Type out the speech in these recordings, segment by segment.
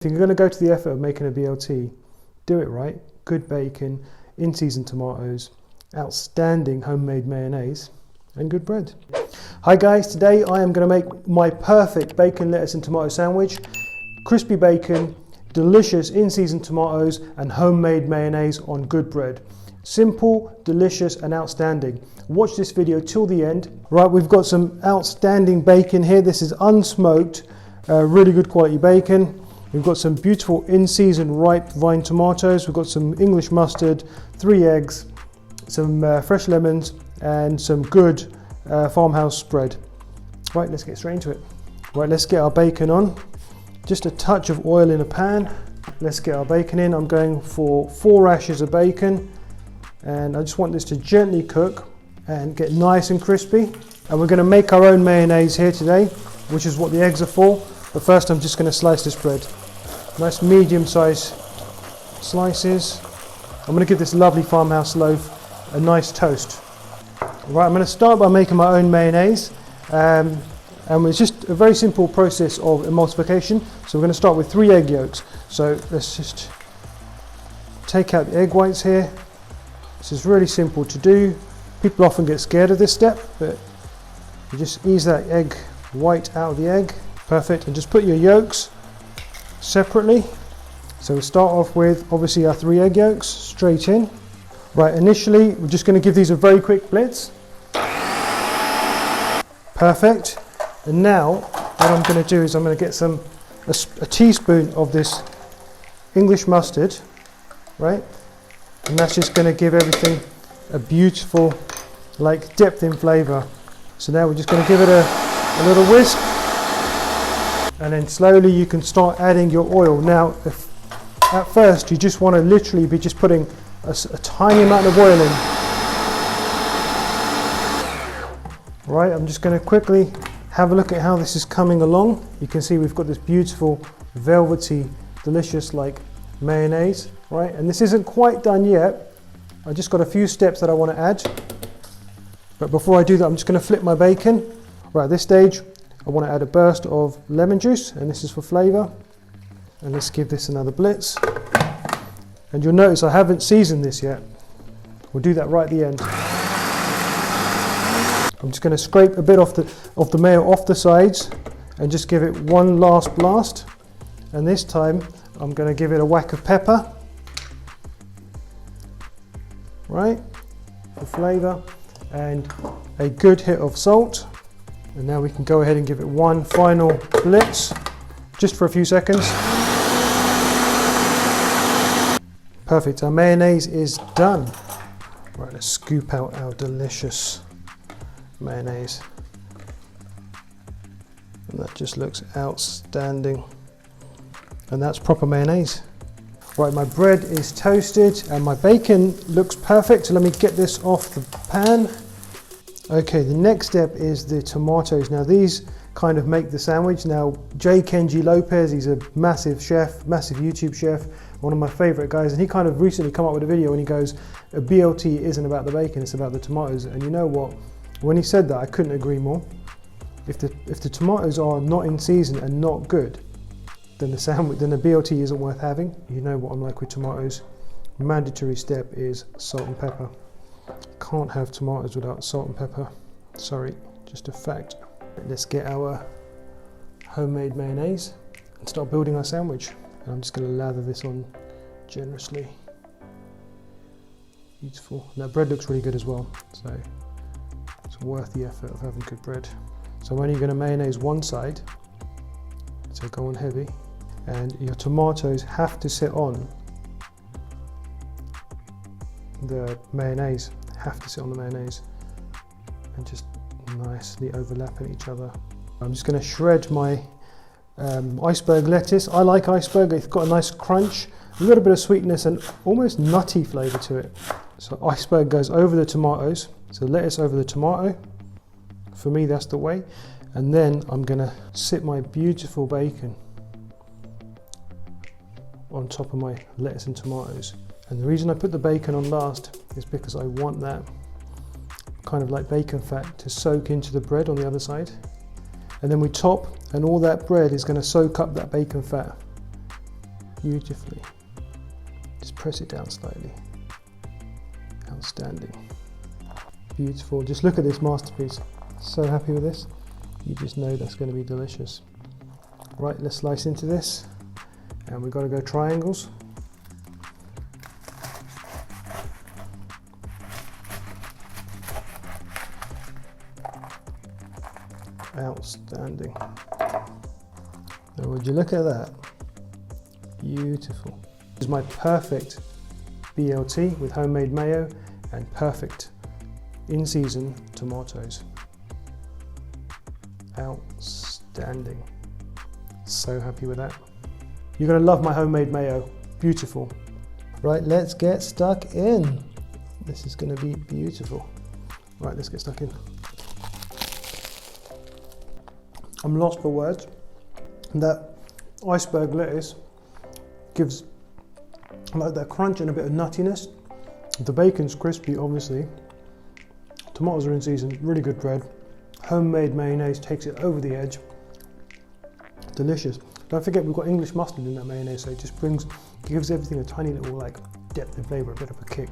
If you're going to go to the effort of making a BLT, do it right. Good bacon, in-season tomatoes, outstanding homemade mayonnaise, and good bread. Hi guys, today I am going to make my perfect bacon, lettuce and tomato sandwich. Crispy bacon, delicious in-season tomatoes and homemade mayonnaise on good bread. Simple, delicious and outstanding. Watch this video till the end. Right, we've got some outstanding bacon here. This is unsmoked, really good quality bacon. We've got some beautiful in-season ripe vine tomatoes. We've got some English mustard, 3 eggs, some fresh lemons and some good farmhouse bread. Right, let's get straight into it. Right, let's get our bacon on. Just a touch of oil in a pan. Let's get our bacon in. I'm going for 4 rashers of bacon and I just want this to gently cook and get nice and crispy. And we're going to make our own mayonnaise here today, which is what the eggs are for. But first I'm just going to slice this bread. Nice medium-sized slices. I'm going to give this lovely farmhouse loaf a nice toast. Right, I'm going to start by making my own mayonnaise. And it's just a very simple process of emulsification. So we're going to start with 3 egg yolks. So let's just take out the egg whites here. This is really simple to do. People often get scared of this step, but you just ease that egg white out of the egg. Perfect, and just put your yolks separately. So we'll start off with obviously our 3 egg yolks straight in. Right, initially we're just going to give these a very quick blitz. Perfect. And now what I'm going to do is I'm going to get a teaspoon of this English mustard, right? And that's just going to give everything a beautiful like depth in flavour. So now we're just going to give it a little whisk. And then slowly you can start adding your oil. Now, if at first you just want to literally be just putting a tiny amount of oil in. Right, I'm just going to quickly have a look at how this is coming along. You can see we've got this beautiful, velvety, delicious like mayonnaise, right? And this isn't quite done yet. I just got a few steps that I want to add. But before I do that, I'm just going to flip my bacon. Right, at this stage, I want to add a burst of lemon juice, and this is for flavour. And let's give this another blitz. And you'll notice I haven't seasoned this yet. We'll do that right at the end. I'm just going to scrape a bit of the mayo off the sides and just give it one last blast. And this time I'm going to give it a whack of pepper. Right, for flavour, and a good hit of salt. And now we can go ahead and give it one final blitz, just for a few seconds. Perfect, our mayonnaise is done. Right, let's scoop out our delicious mayonnaise. And that just looks outstanding. And that's proper mayonnaise. Right, my bread is toasted and my bacon looks perfect. So let me get this off the pan. Okay, the next step is the tomatoes. Now these kind of make the sandwich. Now J. Kenji Lopez, he's a massive chef, massive YouTube chef, one of my favorite guys, and he kind of recently come up with a video and he goes, a BLT isn't about the bacon, it's about the tomatoes. And you know what, when he said that, I couldn't agree more. If the tomatoes are not in season and not good, then the BLT isn't worth having. You know what I'm like with tomatoes. Mandatory step is salt and pepper. Can't have tomatoes without salt and pepper. Sorry, just a fact. Let's get our homemade mayonnaise and start building our sandwich. And I'm just going to lather this on generously. Beautiful. And that bread looks really good as well, so it's worth the effort of having good bread. So I'm only going to mayonnaise one side, so go on heavy. And your tomatoes have to sit on the mayonnaise, and just nicely overlapping each other. I'm just going to shred my iceberg lettuce. I like iceberg, it's got a nice crunch, a little bit of sweetness and almost nutty flavour to it. So iceberg goes over the tomatoes, so lettuce over the tomato. For me that's the way. And then I'm going to sit my beautiful bacon on top of my lettuce and tomatoes. And the reason I put the bacon on last is because I want that kind of like bacon fat to soak into the bread on the other side. And then we top, and all that bread is going to soak up that bacon fat. beautifully. Just press it down slightly. Outstanding. Beautiful. Just look at this masterpiece. So happy with this. You just know that's going to be delicious. Right, let's slice into this. And we've got to go triangles. Outstanding. Now would you look at that? Beautiful. This is my perfect BLT with homemade mayo and perfect in-season tomatoes. Outstanding. So happy with that. You're going to love my homemade mayo. Beautiful. Right, let's get stuck in. This is going to be beautiful. Right, let's get stuck in. I'm lost for words. That iceberg lettuce gives like that crunch and a bit of nuttiness. The bacon's crispy, obviously. Tomatoes are in season, really good bread. Homemade mayonnaise takes it over the edge. Delicious. Don't forget we've got English mustard in that mayonnaise, so it just gives everything a tiny little like depth and flavour, a bit of a kick.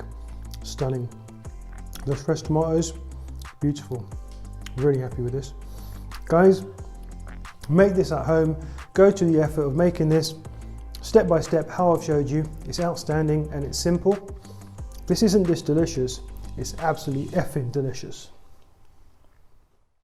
Stunning. Those fresh tomatoes, beautiful. Really happy with this. Guys, make this at home. Go to the effort of making this step by step how I've showed you. It's outstanding and it's simple. This isn't just delicious, it's absolutely effing delicious.